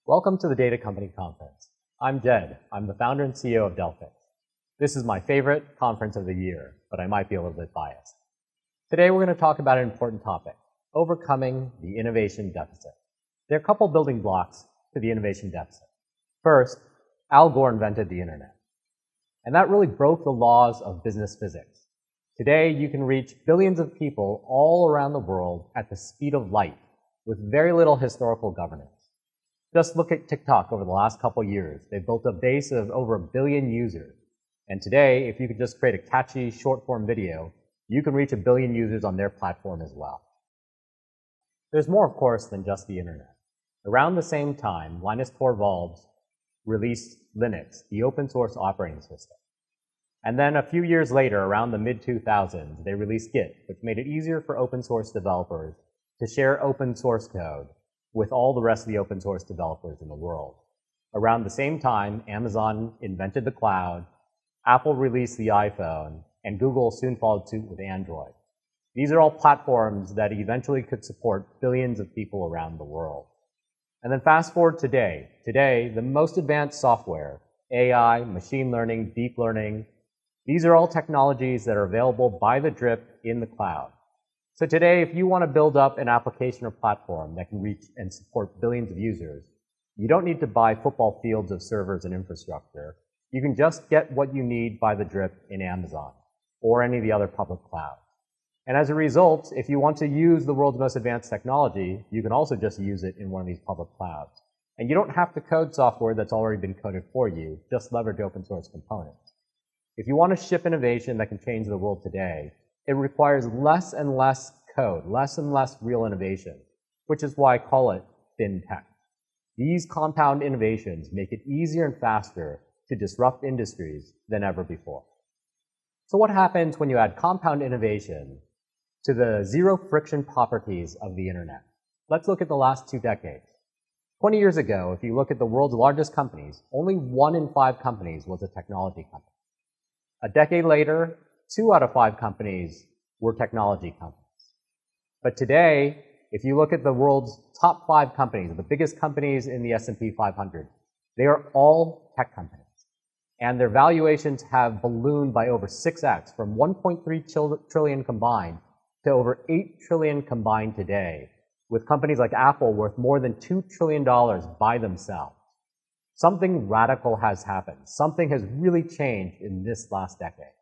Welcome to the Data Company Conference. I'm Jed. I'm the founder and CEO of Delphix. This is my favorite conference of the year, but I might be a little bit biased. Today we're going to talk about an important topic, overcoming the innovation deficit. There are a couple building blocks to the innovation deficit. First, Al Gore invented the internet. And that really broke the laws of business physics. Today you can reach billions of people all around the world at the speed of light with very little historical governance. Just look at TikTok over the last couple years. They've built a base of over 1 billion users. And today, if you could just create a catchy short-form video, you can reach 1 billion users on their platform as well. There's more, of course, than just the internet. Around the same time, Linus Torvalds released Linux, the open source operating system. And then a few years later, around the mid-2000s, they released Git, which made it easier for open source developers to share open source code with all the rest of the open source developers in the world. Around the same time, Amazon invented the cloud, Apple released the iPhone, and Google soon followed suit with Android. These are all platforms that eventually could support billions of people around the world. And then fast forward today. Today, the most advanced software, AI, machine learning, deep learning, these are all technologies that are available by the drip in the cloud. So today, if you want to build up an application or platform that can reach and support billions of users, you don't need to buy football fields of servers and infrastructure. You can just get what you need by the drip in Amazon or any of the other public clouds. And as a result, if you want to use the world's most advanced technology, you can also just use it in one of these public clouds. And you don't have to code software that's already been coded for you, just leverage open source components. If you want to ship innovation that can change the world today, it requires less and less code, less and less real innovation, which is why I call it thin tech. These compound innovations make it easier and faster to disrupt industries than ever before. So what happens when you add compound innovation to the zero friction properties of the internet? Let's look at the last 2 decades. 20 years ago, if you look at the world's largest companies, only 1 in 5 companies was a technology company. A decade later, 2 out of 5 companies were technology companies. But today, if you look at the world's top 5 companies, the biggest companies in the S&P 500, they are all tech companies. And their valuations have ballooned by over 6x, from 1.3 trillion combined to over 8 trillion combined today, with companies like Apple worth more than $2 trillion by themselves. Something radical has happened. Something has really changed in this last decade.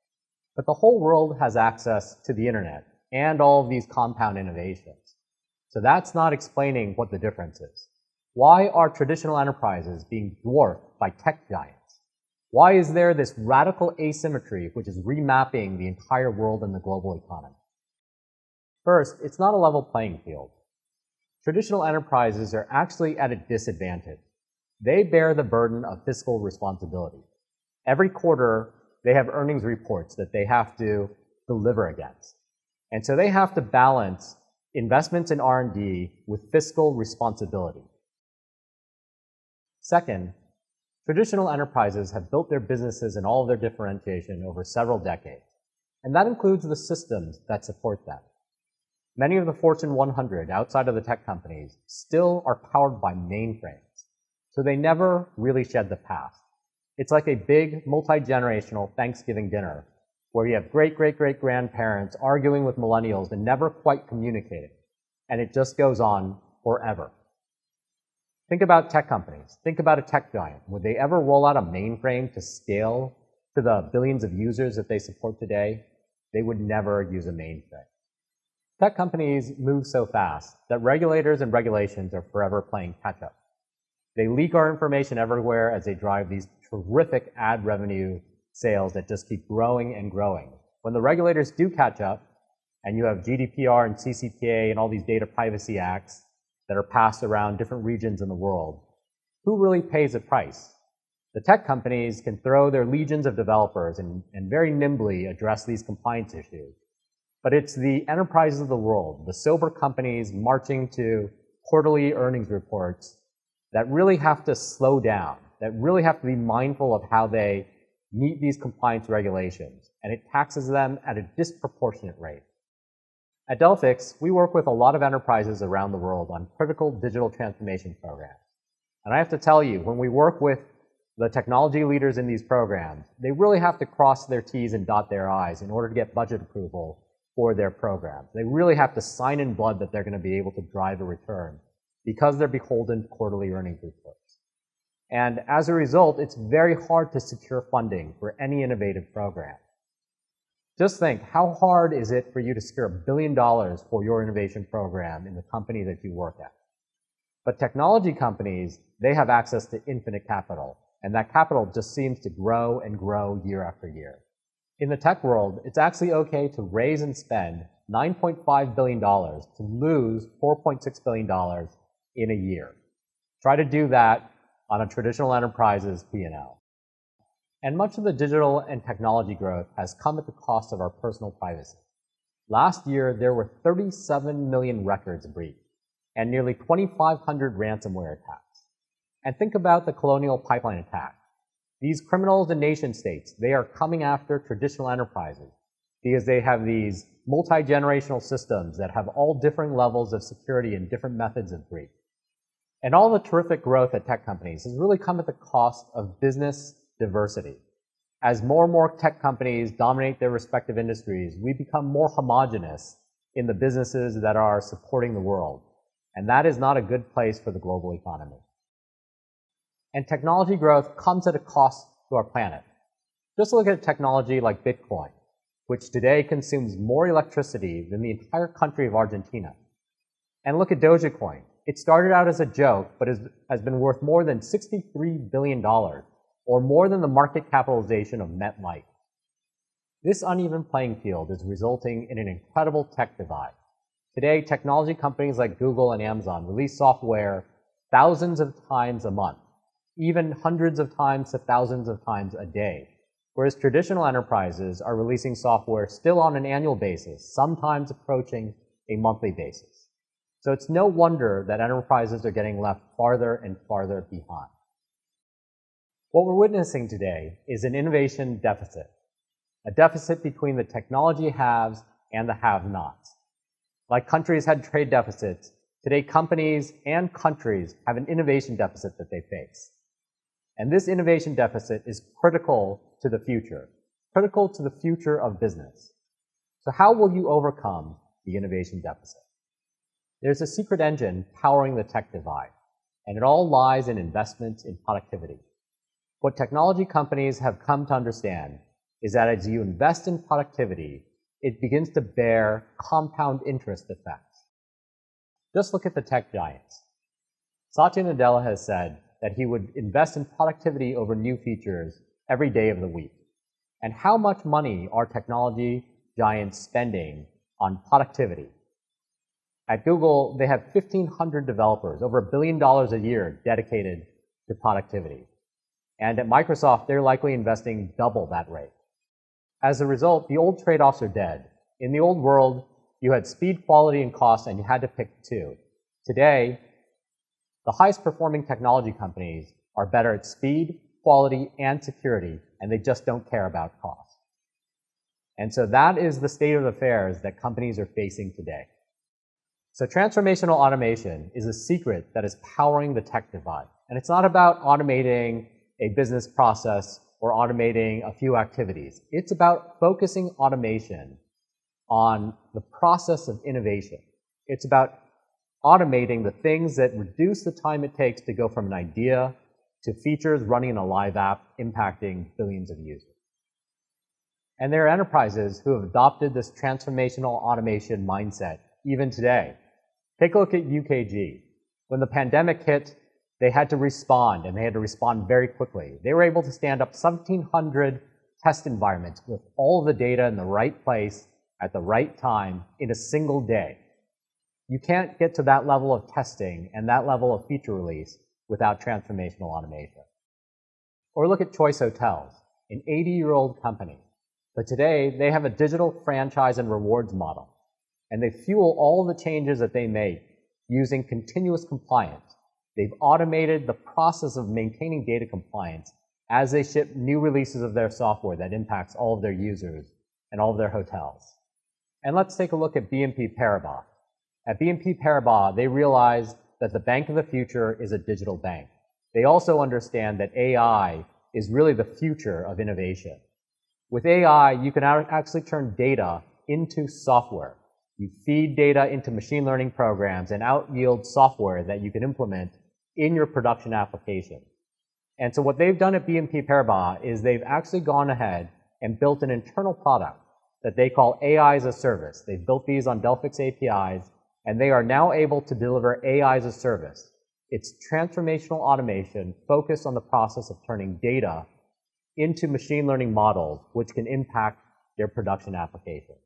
But the whole world has access to the internet and all of these compound innovations. So that's not explaining what the difference is. Why are traditional enterprises being dwarfed by tech giants? Why is there this radical asymmetry which is remapping the entire world and the global economy? First, it's not a level playing field. Traditional enterprises are actually at a disadvantage. They bear the burden of fiscal responsibility. Every quarter, they have earnings reports that they have to deliver against. And so they have to balance investments in R&D with fiscal responsibility. Second, traditional enterprises have built their businesses and all of their differentiation over several decades. And that includes the systems that support them. Many of the Fortune 100 outside of the tech companies still are powered by mainframes. So they never really shed the past. It's like a big multi-generational Thanksgiving dinner where you have great-great-great-grandparents arguing with millennials and never quite communicating. And it just goes on forever. Think about tech companies. Think about a tech giant. Would they ever roll out a mainframe to scale to the billions of users that they support today? They would never use a mainframe. Tech companies move so fast that regulators and regulations are forever playing catch-up. They leak our information everywhere as they drive these terrific ad revenue sales that just keep growing and growing. When the regulators do catch up, and you have GDPR and CCPA and all these data privacy acts that are passed around different regions in the world, who really pays the price? The tech companies can throw their legions of developers and very nimbly address these compliance issues. But it's the enterprises of the world, the sober companies marching to quarterly earnings reports that really have to slow down, that really have to be mindful of how they meet these compliance regulations, and it taxes them at a disproportionate rate. At Delphix, we work with a lot of enterprises around the world on critical digital transformation programs. And I have to tell you, when we work with the technology leaders in these programs, they really have to cross their T's and dot their I's in order to get budget approval for their programs. They really have to sign in blood that they're going to be able to drive a return because they're beholden to quarterly earnings reports. And as a result, it's very hard to secure funding for any innovative program. Just think, how hard is it for you to secure $1 billion for your innovation program in the company that you work at? But technology companies, they have access to infinite capital, and that capital just seems to grow and grow year after year. In the tech world, it's actually okay to raise and spend $9.5 billion to lose $4.6 billion in a year. Try to do that on a traditional enterprise's P&L. And much of the digital and technology growth has come at the cost of our personal privacy. Last year, there were 37 million records breached and nearly 2,500 ransomware attacks. And think about the Colonial Pipeline attack. These criminals and nation states, they are coming after traditional enterprises because they have these multi-generational systems that have all different levels of security and different methods of breach. And all the terrific growth at tech companies has really come at the cost of business diversity. As more and more tech companies dominate their respective industries, we become more homogenous in the businesses that are supporting the world. And that is not a good place for the global economy. And technology growth comes at a cost to our planet. Just look at technology like Bitcoin, which today consumes more electricity than the entire country of Argentina. And look at Dogecoin. It started out as a joke, but has been worth more than $63 billion, or more than the market capitalization of MetLife. This uneven playing field is resulting in an incredible tech divide. Today, technology companies like Google and Amazon release software thousands of times a month, even hundreds of times to thousands of times a day, whereas traditional enterprises are releasing software still on an annual basis, sometimes approaching a monthly basis. So it's no wonder that enterprises are getting left farther and farther behind. What we're witnessing today is an innovation deficit, a deficit between the technology haves and the have-nots. Like countries had trade deficits, today companies and countries have an innovation deficit that they face. And this innovation deficit is critical to the future of business. So how will you overcome the innovation deficit? There's a secret engine powering the tech divide, and it all lies in investments in productivity. What technology companies have come to understand is that as you invest in productivity, it begins to bear compound interest effects. Just look at the tech giants. Satya Nadella has said that he would invest in productivity over new features every day of the week. And how much money are technology giants spending on productivity? At Google, they have 1,500 developers, over $1 billion a year dedicated to productivity. And at Microsoft, they're likely investing double that rate. As a result, the old trade-offs are dead. In the old world, you had speed, quality, and cost, and you had to pick two. Today, the highest performing technology companies are better at speed, quality, and security, and they just don't care about cost. And so that is the state of affairs that companies are facing today. So transformational automation is a secret that is powering the tech divide. And it's not about automating a business process or automating a few activities. It's about focusing automation on the process of innovation. It's about automating the things that reduce the time it takes to go from an idea to features running in a live app impacting billions of users. And there are enterprises who have adopted this transformational automation mindset even today. Take a look at UKG. When the pandemic hit, they had to respond, and they had to respond very quickly. They were able to stand up 1,700 test environments with all of the data in the right place at the right time in a single day. You can't get to that level of testing and that level of feature release without transformational automation. Or look at Choice Hotels, an 80-year-old company. But today, they have a digital franchise and rewards model. And they fuel all the changes that they make using continuous compliance. They've automated the process of maintaining data compliance as they ship new releases of their software that impacts all of their users and all of their hotels. And let's take a look at BNP Paribas. At BNP Paribas, they realized that the bank of the future is a digital bank. they also understand that AI is really the future of innovation. With AI, you can actually turn data into software. You feed data into machine learning programs and out yield software that you can implement in your production application. And so what they've done at BNP Paribas is they've actually gone ahead and built an internal product that they call AI as a service. They've built these on Delphix APIs, and they are now able to deliver AI as a service. It's transformational automation focused on the process of turning data into machine learning models, which can impact their production applications.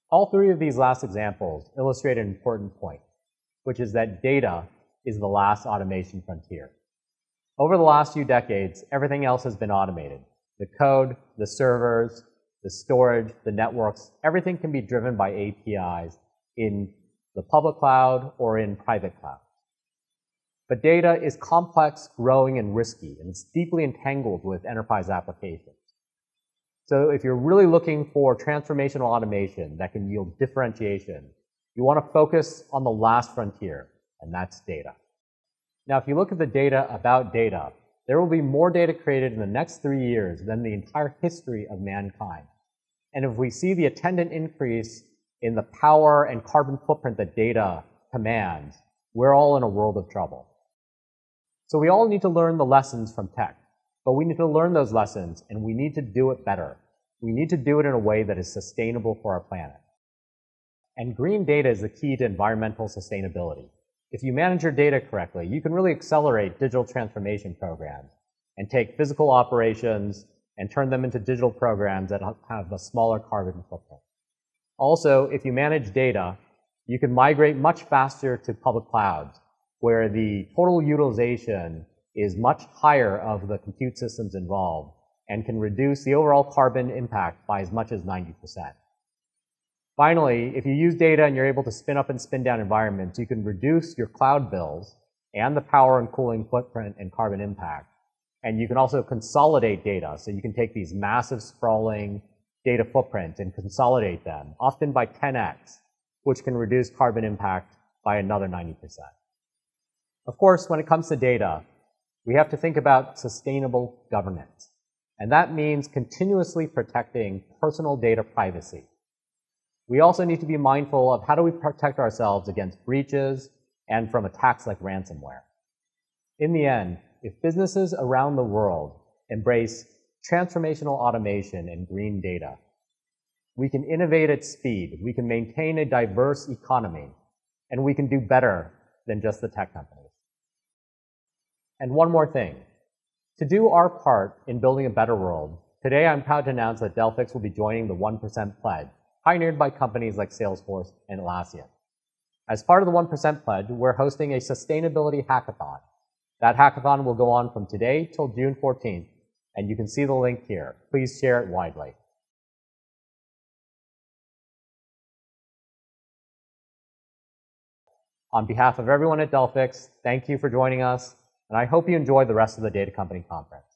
All three of these last examples illustrate an important point, which is that data is the last automation frontier. Over the last few decades, everything else has been automated. The code, the servers, the storage, the networks, everything can be driven by APIs in the public cloud or in private cloud. But data is complex, growing, and risky, and it's deeply entangled with enterprise applications. So if you're really looking for transformational automation that can yield differentiation, you want to focus on the last frontier, and that's data. Now, if you look at the data about data, there will be more data created in the next 3 years than the entire history of mankind. And if we see the attendant increase in the power and carbon footprint that data commands, we're all in a world of trouble. So we all need to learn the lessons from tech, but we need to learn those lessons and we need to do it better. We need to do it in a way that is sustainable for our planet. And green data is the key to environmental sustainability. If you manage your data correctly, you can really accelerate digital transformation programs and take physical operations and turn them into digital programs that have a smaller carbon footprint. Also, if you manage data, you can migrate much faster to public clouds, where the total utilization is much higher of the compute systems involved and can reduce the overall carbon impact by as much as 90%. Finally, if you use data and you're able to spin up and spin down environments, you can reduce your cloud bills and the power and cooling footprint and carbon impact. And you can also consolidate data. So you can take these massive sprawling data footprints and consolidate them, often by 10x, which can reduce carbon impact by another 90%. Of course, when it comes to data, we have to think about sustainable governance. And that means continuously protecting personal data privacy. We also need to be mindful of how do we protect ourselves against breaches and from attacks like ransomware. In the end, if businesses around the world embrace transformational automation and green data, we can innovate at speed, we can maintain a diverse economy, and we can do better than just the tech companies. And one more thing. To do our part in building a better world, today I'm proud to announce that Delphix will be joining the 1% Pledge, pioneered by companies like Salesforce and Atlassian. As part of the 1% Pledge, we're hosting a sustainability hackathon. That hackathon will go on from today till June 14th, and you can see the link here. Please share it widely. On behalf of everyone at Delphix, thank you for joining us, and I hope you enjoy the rest of the Data Company Conference.